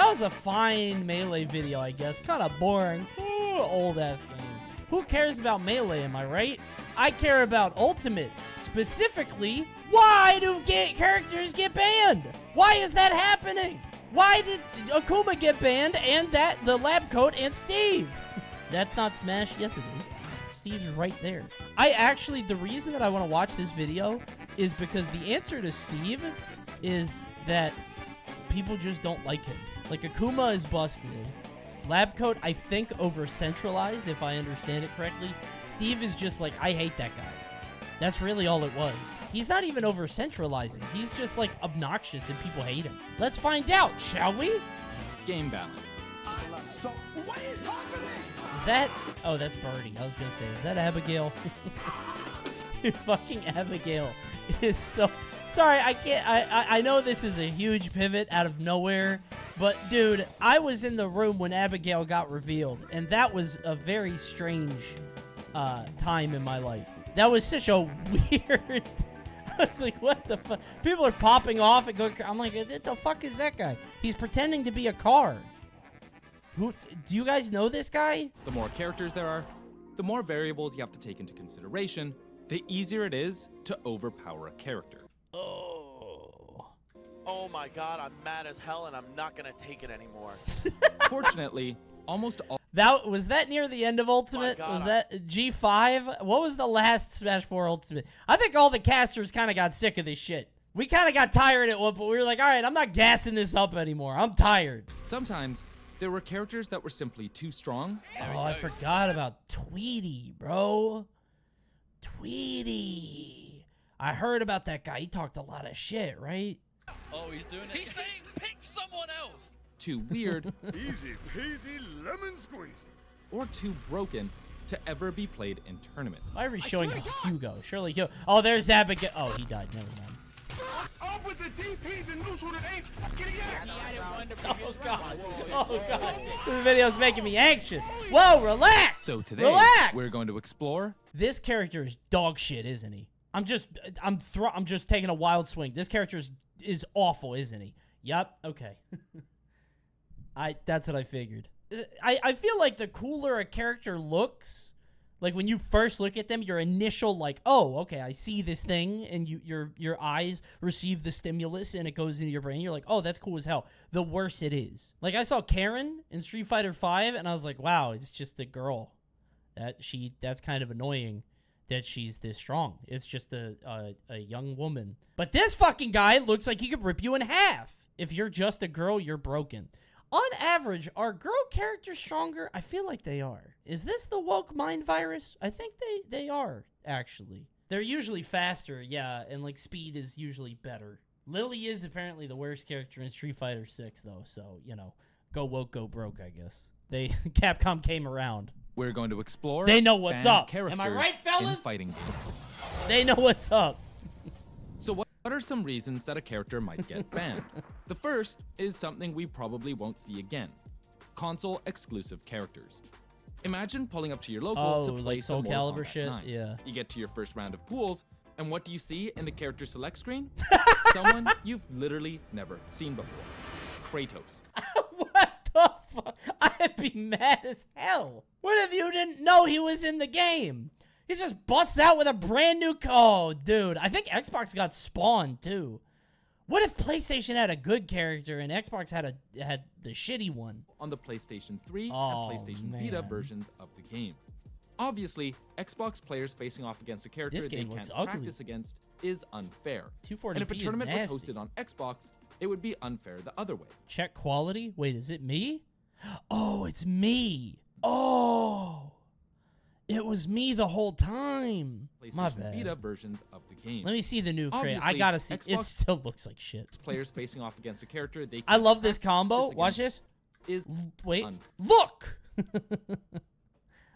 That was a fine Melee video, I guess. Kind of boring. Ooh, old-ass game. Who cares about Melee, am I right? I care about Ultimate. Specifically, why do characters get banned? Why is that happening? Why did Akuma get banned and the lab coat and Steve? That's not Smash. Yes, it is. Steve's right there. The reason that I want to watch this video is because the answer to Steve is that people just don't like him. Like, Akuma is busted. Lab coat, I think, over-centralized, if I understand it correctly. Steve is just like, I hate that guy. That's really all it was. He's not even over-centralizing. He's just, like, obnoxious and people hate him. Let's find out, shall we? Game balance. So, what is happening? Is that... Oh, that's Birdie. I was gonna say, is that Abigail? Fucking Abigail is so... Sorry, I can't... I know this is a huge pivot out of nowhere, but, dude, I was in the room when Abigail got revealed, and that was a very strange time in my life. That was such a weird... I was like, what the fuck? People are popping off and going... I'm like, what the fuck is that guy? He's pretending to be a car. Who... Do you guys know this guy? The more characters there are, the more variables you have to take into consideration, the easier it is to overpower a character. Oh my god, I'm mad as hell and I'm not gonna take it anymore. Fortunately, almost all... Was that near the end of Ultimate? Was that G5? What was the last Smash 4 Ultimate? I think all the casters kind of got sick of this shit. We kind of got tired at one point. We were like, all right, I'm not gassing this up anymore. I'm tired. Sometimes, there were characters that were simply too strong. Oh, I forgot about Tweety, bro. Tweety. I heard about that guy. He talked a lot of shit, right? Oh, he's doing it. He's saying pick someone else. Too weird. Easy peasy lemon squeeze. Or too broken to ever be played in tournament. Why are we showing Hugo? Surely Hugo. Oh, there's Abigail. Oh, he died. Never mind. Up with the DPs and neutral that ain't fucking Oh, God. Oh, God. This video's making me anxious. Whoa, relax. So today, relax. we're going to explore... This character is dog shit, isn't he? I'm just taking a wild swing. This character is awful, isn't he? Yep. Okay. That's what I figured. I feel like the cooler a character looks, like when you first look at them, your initial like, oh, okay, I see this thing, and your eyes receive the stimulus and it goes into your brain. You're like, oh, that's cool as hell. The worse it is. Like I saw Karen in Street Fighter V, and I was like, wow, it's just a girl. That's kind of annoying that she's this strong. It's just a young woman. But this fucking guy looks like he could rip you in half. If you're just a girl, you're broken. On average, are girl characters stronger? I feel like they are. Is this the woke mind virus? I think they are, actually. They're usually faster, yeah, and like speed is usually better. Lily is apparently the worst character in Street Fighter 6, though, so, you know, go woke, go broke, I guess. Capcom came around. We're going to explore... They know what's up. Am I right, fellas? in fighting games. They know what's up. So what are some reasons that a character might get banned? The first is something we probably won't see again. Console-exclusive characters. Imagine pulling up to your local to play like some Soul Mortal Calibur Kombat shit? 9. Yeah. You get to your first round of pools, and what do you see in the character select screen? Someone you've literally never seen before. Kratos. What the fuck? I'd be mad as hell. What if you didn't know he was in the game? He just busts out with a brand new... Oh, dude. I think Xbox got spawned, too. What if PlayStation had a good character and Xbox had the shitty one? On the PlayStation 3 Oh, and PlayStation man. Vita versions of the game. Obviously, Xbox players facing off against a character This they game can't looks ugly. practice against is unfair. 240p And if a is tournament was nasty. hosted on Xbox, it would be unfair the other way. Check quality? Wait, is it me? Oh, it's me. Oh. It was me the whole time. My PlayStation bad. Vita versions of the game. Let me see the new crate. I Obviously, gotta see. It Xbox- still looks like shit. Players facing off against a character they I can't love this practice combo. Watch this. against is Wait. unfair. Look!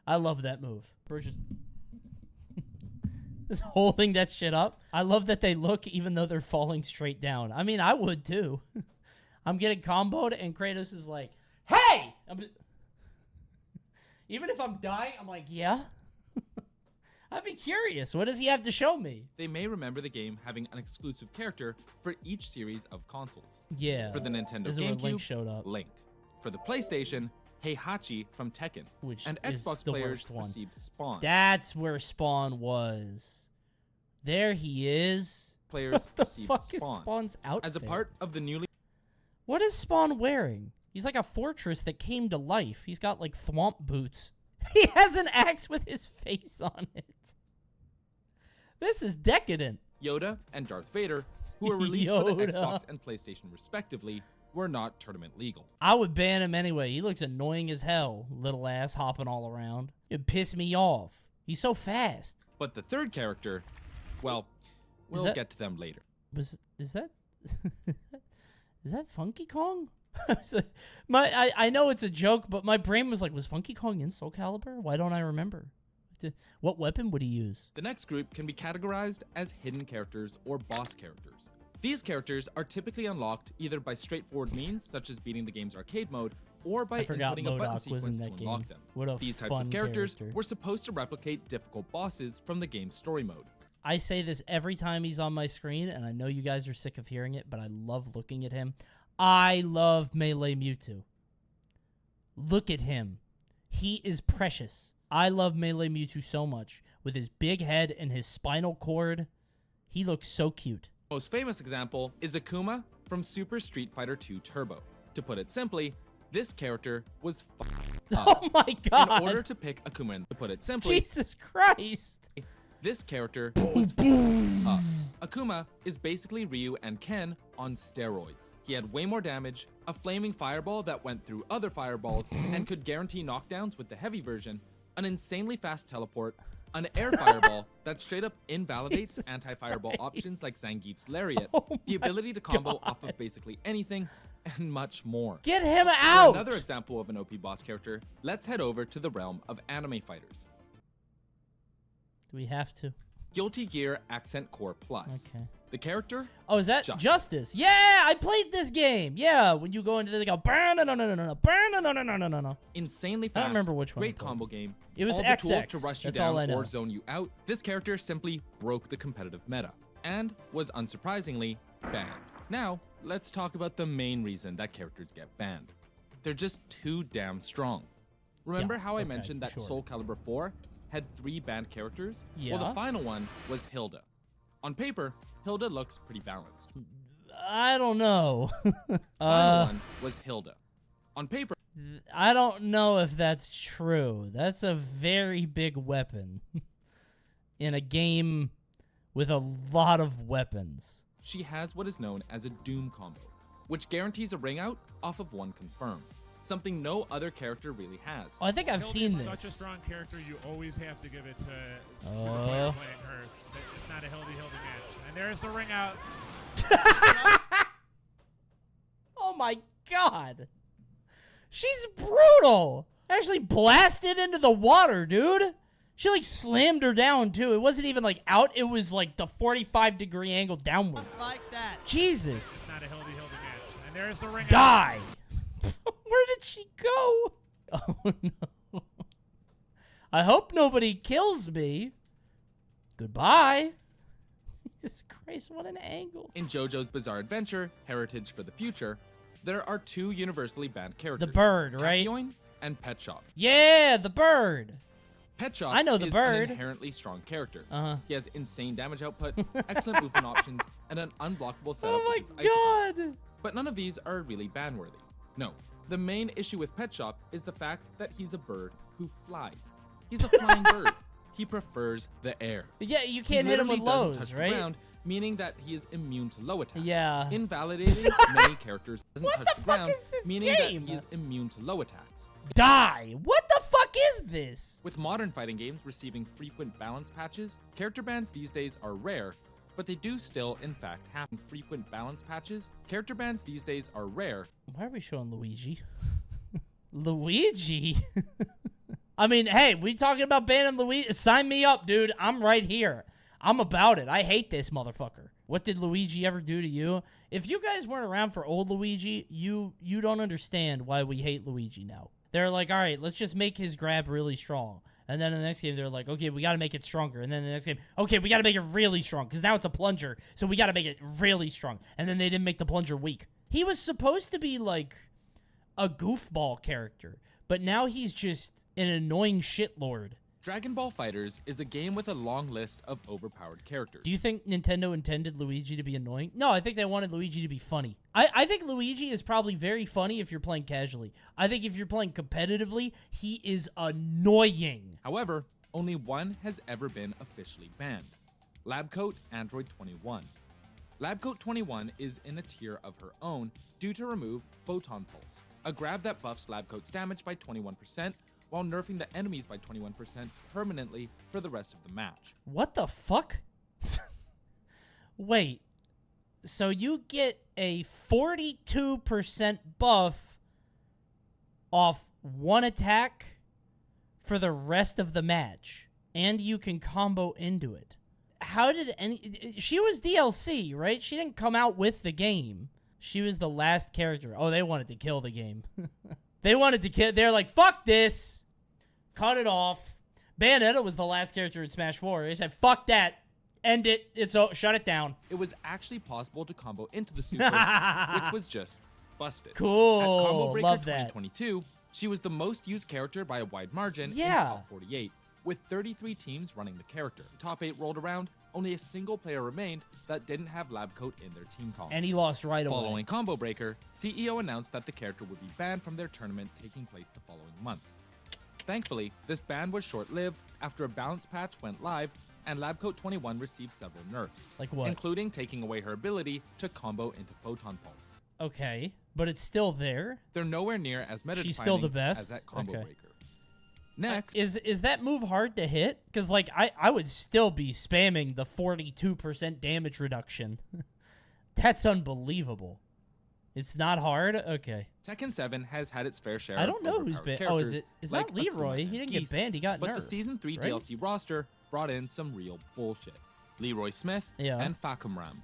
I love that move. We're just... just holding that shit up. I love that they look even though they're falling straight down. I mean, I would too. I'm getting comboed and Kratos is like, hey! Even if I'm dying, I'm like, yeah. I'd be curious. What does he have to show me? They may remember the game having an exclusive character for each series of consoles. Yeah. For the Nintendo This is where Link GameCube, showed up. Link. For the PlayStation, Heihachi from Tekken. Which and is Xbox the players worst one. received Spawn. That's where Spawn was. There he is. Players What the received fuck Spawn. is Spawn's outfit? As a part of the newly What is Spawn wearing? He's like a fortress that came to life. He's got like thwomp boots. He has an axe with his face on it. This is decadent. Yoda and Darth Vader, who were released for the Yoda. Xbox and PlayStation respectively, were not tournament legal. I would ban him anyway. He looks annoying as hell. Little ass hopping all around. It'd piss me off. He's so fast. But the third character, well, we'll that- get to them later. Is that is that Funky Kong? I know it's a joke, but my brain was like, was Funky Kong in Soul Calibur? Why don't I remember? What weapon would he use? The next group can be categorized as hidden characters or boss characters. These characters are typically unlocked either by straightforward means, such as beating the game's arcade mode, or by I forgot inputting a button MODOK was in sequence to that unlock game. them. What a These types fun of characters character. were supposed to replicate difficult bosses from the game's story mode. I say this every time he's on my screen, and I know you guys are sick of hearing it, but I love looking at him. I love Melee Mewtwo. Look at him. He is precious. I love Melee Mewtwo so much. With his big head and his spinal cord, he looks so cute. Most famous example is Akuma from Super Street Fighter II Turbo. To put it simply, this character was f***ed up. Oh my god. In order to pick Akuma, to put it simply, Jesus Christ. this character was f***ed up. Akuma is basically Ryu and Ken on steroids. He had way more damage, a flaming fireball that went through other fireballs and could guarantee knockdowns with the heavy version, an insanely fast teleport, an air fireball that straight up invalidates Jesus anti-fireball Christ. options like Zangief's Lariat, Oh the my ability to combo off God. of basically anything, and much more. Get him For out. another example of an OP boss character, let's head over to the realm of anime fighters. Do we have to? Guilty Gear Accent Core Plus. Okay. The character? Oh, is that Justice. Justice? Yeah, I played this game. Yeah, when you go into they go burn no. Insanely fast. I don't remember which one Great it was. combo game. It was all the tools to XX. rush you That's all I down know. or zone you out. This character simply broke the competitive meta and was unsurprisingly banned. Now, let's talk about the main reason that characters get banned. They're just too damn strong. Remember how I okay, mentioned that sure. Soul Calibur 4 had 3 banned characters? Yeah. Well, the final one was Hilda. On paper, Hilda looks pretty balanced. I don't know. Final one was Hilda. On paper, I don't know if that's true. That's a very big weapon in a game with a lot of weapons. she has what is known as a Doom combo, which guarantees a ring out off of one confirm, something no other character really has. Oh, I think I've Hilda seen is this. such a strong character, you always have to give it to the Oh. player playing her. It's not a Hildy match. And there's the ring out. Oh my god. She's brutal. Actually blasted into the water, dude. She like slammed her down too. It wasn't even like out. It was like the 45-degree angle downward. Just like that. Jesus. It's not a Hildy match. And there's the ring out. Die. Where did she go? Oh no. I hope nobody kills me. Goodbye. Jesus Christ, what an angle. In JoJo's Bizarre Adventure, Heritage for the Future, there are 2 universally banned characters. The bird, right? Kakyoin and Pet Shop. Yeah, the bird. Pet Shop I know the is bird. an inherently strong character. Uh-huh. He has insane damage output, excellent movement options, and an unblockable setup Oh my with his icicles. god. But none of these are really ban-worthy. No, the main issue with Pet Shop is the fact that he's a bird who flies. He's a flying bird. He prefers the air. Yeah, you He can't hit him with literally doesn't lows, touch the right? ground, meaning that he is immune to low attacks. Yeah. Invalidating many characters doesn't What touch the the fuck ground, is this meaning game? that he is immune to low attacks. Die. What the fuck is this? With modern fighting games receiving frequent balance patches, character bans these days are rare, but they do still, in fact, happen. Frequent balance patches, character bans these days are rare. Why are we showing Luigi? Luigi? I mean, hey, we talking about banning Luigi? Sign me up, dude. I'm right here. I'm about it. I hate this motherfucker. What did Luigi ever do to you? If you guys weren't around for old Luigi, you don't understand why we hate Luigi now. They're like, all right, let's just make his grab really strong. And then in the next game, they're like, okay, we got to make it stronger. And then the next game, okay, we got to make it really strong because now it's a plunger. So we got to make it really strong. And then they didn't make the plunger weak. He was supposed to be like a goofball character, but now he's just an annoying shitlord. Dragon Ball FighterZ is a game with a long list of overpowered characters. Do you think Nintendo intended Luigi to be annoying? No, I think they wanted Luigi to be funny. I think Luigi is probably very funny if you're playing casually. I think if you're playing competitively, he is annoying. However, only one has ever been officially banned. Labcoat Android 21. Labcoat 21 is in a tier of her own due to remove Photon Pulse, a grab that buffs Labcoat's damage by 21%, while nerfing the enemies by 21% permanently for the rest of the match. What the fuck? Wait, so you get a 42% buff off one attack for the rest of the match, and you can combo into it. How did she was DLC, right? She didn't come out with the game. She was the last character. Oh, they wanted to kill the game. They wanted to kill. They're like, fuck this. Cut it off. Bayonetta was the last character in Smash 4. They said, fuck that. End it. Shut it down. It was actually possible to combo into the super, which was just busted. Cool. At Combo Breaker Love that. 2022, she was the most used character by a wide margin in top 48, with 33 teams running the character. Top 8 rolled around, only a single player remained that didn't have Labcoat in their team comp. And he lost right away. Following Combo Breaker, CEO announced that the character would be banned from their tournament taking place the following month. Thankfully, this ban was short-lived after a balance patch went live and Labcoat 21 received several nerfs. Like what? Including taking away her ability to combo into Photon Pulse. Okay, but it's still there? They're nowhere near as meta She's still the best? as that Combo Breaker. Next, is that move hard to hit? Because like I would still be spamming the 42% damage reduction. That's unbelievable. It's not hard? Okay. Tekken 7 has had its fair share I don't of know who's overpowered banned. Oh, characters is like that Leroy? Akuma He didn't Geese, get banned. He got but nerfed. the Season 3 right? DLC roster brought in some real bullshit. Leroy Smith and Fakumram.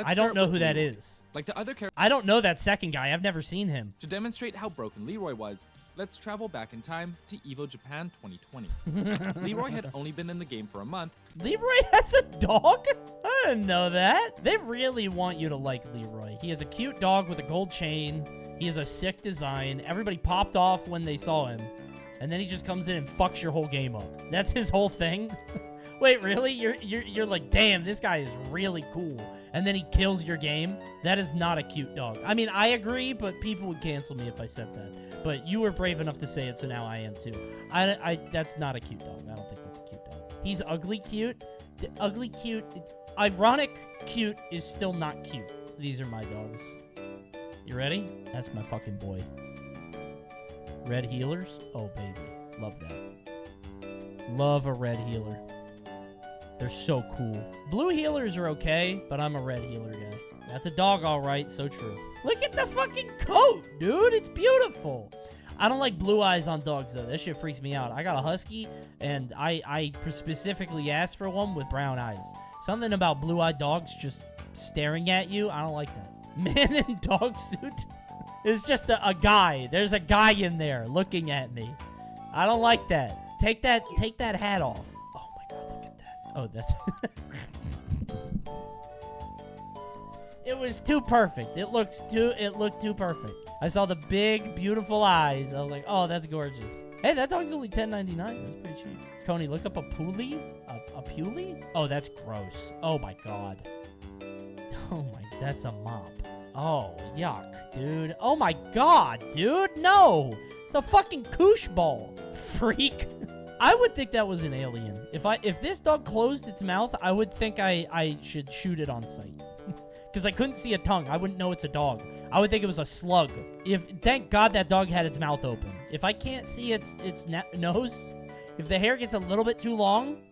I don't know who that is. Like the other characters. I don't know that second guy. I've never seen him. To demonstrate how broken Leroy was, let's travel back in time to EVO Japan 2020. Leroy had only been in the game for a month. Leroy has a dog? I didn't know that. They really want you to like Leroy. He has a cute dog with a gold chain. He has a sick design. Everybody popped off when they saw him. And then he just comes in and fucks your whole game up. That's his whole thing? Wait, really? You're like, damn, this guy is really cool. And then he kills your game? That is not a cute dog. I mean, I agree, but people would cancel me if I said that. But you were brave enough to say it, so now I am too. That's not a cute dog. I don't think that's a cute dog. He's ugly cute. Ugly cute. Ironic cute is still not cute. These are my dogs. You ready? That's my fucking boy. Red healers? Oh, baby. Love that. Love a red healer. They're so cool. Blue healers are okay, but I'm a red healer guy. That's a dog, all right. So true. Look at the fucking coat, dude. It's beautiful. I don't like blue eyes on dogs, though. That shit freaks me out. I got a husky, and I specifically asked for one with brown eyes. Something about blue-eyed dogs just staring at you, I don't like that. Man in dog suit is just a guy. There's a guy in there looking at me. I don't like that. Take that hat off. Oh my god, look at that. Oh, that's It was too perfect. It looked too perfect. I saw the big, beautiful eyes. I was like, oh, that's gorgeous. Hey, that dog's only $10.99. That's pretty cheap. Coney, look up a Puli. A Puli? Oh, that's gross. Oh my god. Oh my, that's a mop. Oh, yuck, dude. Oh my god, dude. No. It's a fucking koosh ball. Freak. I would think that was an alien. If this dog closed its mouth, I would think I should shoot it on sight. Because I couldn't see a tongue. I wouldn't know it's a dog. I would think it was a slug. Thank God that dog had its mouth open. If I can't see its nose, if the hair gets a little bit too long,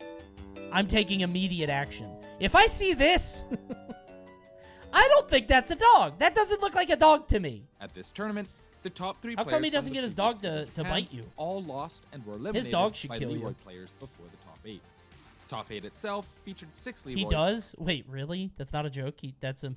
I'm taking immediate action. If I see this, I don't think that's a dog. That doesn't look like a dog to me. At this tournament, the top 3 How players come he from doesn't the get his previous dog to Japan bite you? all lost and were eliminated dog should by kill Leroy you. players before the top 8. Top 8 itself featured 6 Leroys. He does? Wait, really? That's not a joke? That's him.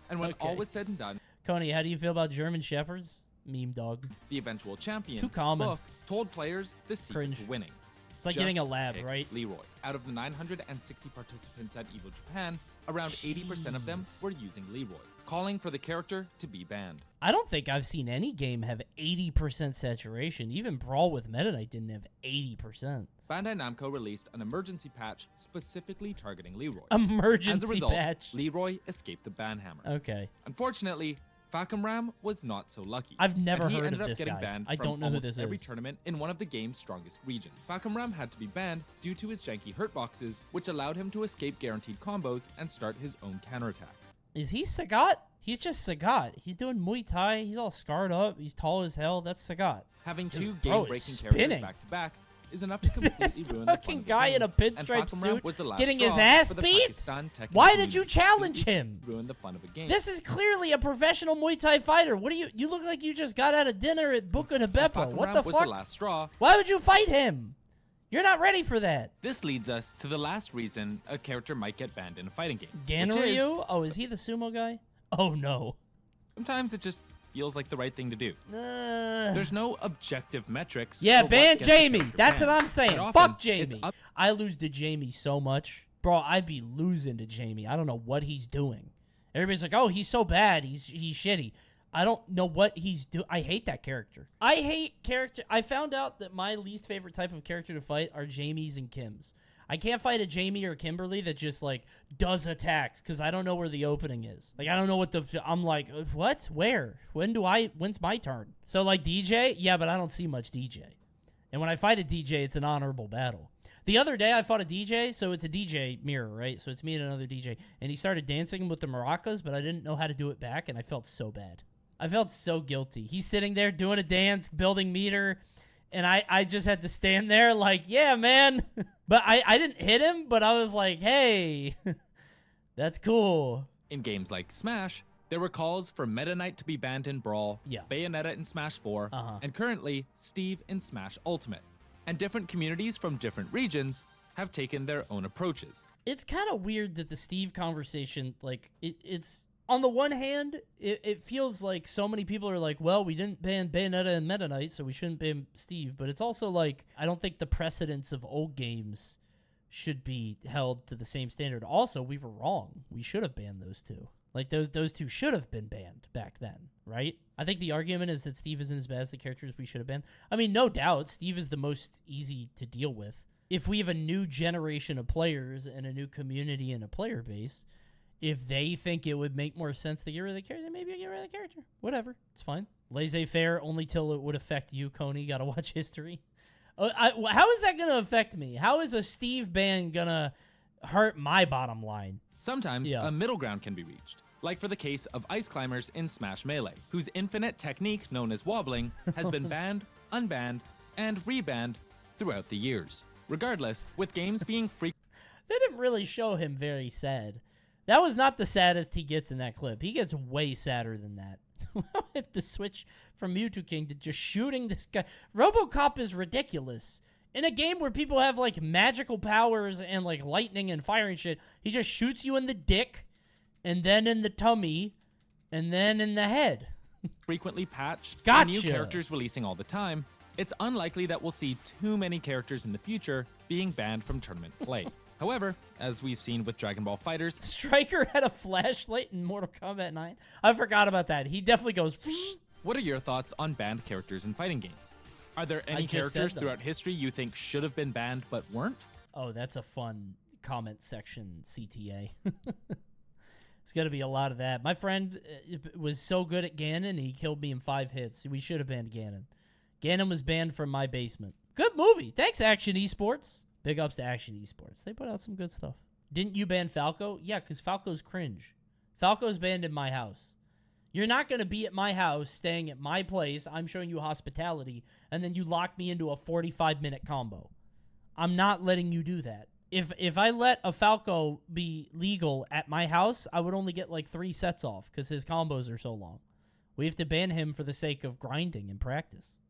And when all Okay. was said and done, Coney, how do you feel about German Shepherds? Meme dog. the eventual champion, Too common. Book, told players the secret Cringe. to winning. It's like getting a just lab, pick right? Leroy. Out of the 960 participants at EVO Japan, around 80% of them were using Leroy, calling for the character to be banned. I don't think I've seen any game have 80% saturation. Even Brawl with Meta Knight didn't have 80%. Bandai Namco released an emergency patch specifically targeting Leroy. Emergency As a result, patch. Leroy escaped the ban hammer. Okay. Unfortunately, Fakam was not so lucky. I've never and he heard ended of up this getting guy. banned I from don't know who almost this every is. tournament in one of the game's strongest regions. Fakam had to be banned due to his janky hurt boxes, which allowed him to escape guaranteed combos and start his own counterattacks. Is he Sagat? He's just Sagat. He's doing Muay Thai. He's all scarred up. He's tall as hell. That's Sagat. Having two bro, game-breaking it's characters spinning. back-to-back is enough to completely ruin the Fucking fun of the guy game. in a And pinstripe Fakam suit was the last getting his straw ass for the beat? Pakistan Tekken Why did community you to challenge completely him? Ruin the fun of a game. This is clearly a professional Muay Thai fighter. What do you look like you just got out of dinner at Buca de Beppo. What the was fuck? the last straw. Why would you fight him? You're not ready for that. This leads us to the last reason a character might get banned in a fighting game. Ganryu? Oh, is he the sumo guy? Oh, no. Sometimes it just feels like the right thing to do. Uh, There's no objective metrics. yeah, for what ban gets a Jamie. character That's banned. what I'm saying. And often, Fuck it's Jamie. up- I lose to Jamie so much. Bro, I'd be losing to Jamie. I don't know what he's doing. Everybody's like, oh, he's so bad. He's shitty. I don't know what he's doing. I hate that character. I hate character. I found out that my least favorite type of character to fight are Jamies and Kims. I can't fight a Jamie or Kimberly that just, like, does attacks because I don't know where the opening is. Like, I don't know what I'm like, what? Where? When's my turn? So, like, DJ? Yeah, but I don't see much DJ. And when I fight a DJ, it's an honorable battle. The other day, I fought a DJ, so it's a DJ mirror, right? So it's me and another DJ. And he started dancing with the maracas, but I didn't know how to do it back, and I felt so bad. I felt so guilty. He's sitting there doing a dance, building meter, and I just had to stand there like, yeah, man. But I didn't hit him, but I was like, hey, that's cool. In games like Smash, there were calls for Meta Knight to be banned in Brawl, Yeah. Bayonetta in Smash 4, and currently Steve in Smash Ultimate. And different communities from different regions have taken their own approaches. It's kind of weird that the Steve conversation, like, it's... On the one hand, it feels like so many people are like, well, we didn't ban Bayonetta and Meta Knight, so we shouldn't ban Steve. But it's also like, I don't think the precedents of old games should be held to the same standard. Also, we were wrong. We should have banned those two. Like, those two should have been banned back then, right? I think the argument is that Steve isn't as bad as the characters we should have banned. I mean, no doubt, Steve is the most easy to deal with. If we have a new generation of players and a new community and a player base, if they think it would make more sense to get rid of the character, then maybe get rid of the character. Whatever. It's fine. Laissez-faire only till it would affect you, Coney. Gotta watch history. How is that gonna affect me? How is a Steve ban gonna hurt my bottom line? Sometimes a middle ground can be reached, like for the case of Ice Climbers in Smash Melee, whose infinite technique known as wobbling has been banned, unbanned, and rebanned throughout the years. Regardless, with games being free... They didn't really show him very sad. That was not the saddest he gets in that clip. He gets way sadder than that. Hit the switch from Mewtwo King to just shooting this guy. RoboCop is ridiculous. In a game where people have, like, magical powers and, like, lightning and fire and shit, he just shoots you in the dick, and then in the tummy, and then in the head. Frequently patched, Gotcha. and new characters releasing all the time, it's unlikely that we'll see too many characters in the future being banned from tournament play. However, as we've seen with Dragon Ball FighterZ, Stryker had a flashlight in Mortal Kombat 9. I forgot about that. He definitely goes... what are your thoughts on banned characters in fighting games? Are there any just said characters them. throughout history you think should have been banned but weren't? Oh, that's a fun comment section, CTA. It's going to be a lot of that. My friend was so good at Ganon, he killed me in 5 hits. We should have banned Ganon. Ganon was banned from my basement. Good movie. Thanks, Akshon Esports. Big ups to Akshon Esports. They put out some good stuff. Didn't you ban Falco? Yeah, because Falco's cringe. Falco's banned in my house. You're not going to be at my house, staying at my place. I'm showing you hospitality, and then you lock me into a 45-minute combo. I'm not letting you do that. If I let a Falco be legal at my house, I would only get like 3 sets off because his combos are so long. We have to ban him for the sake of grinding and practice.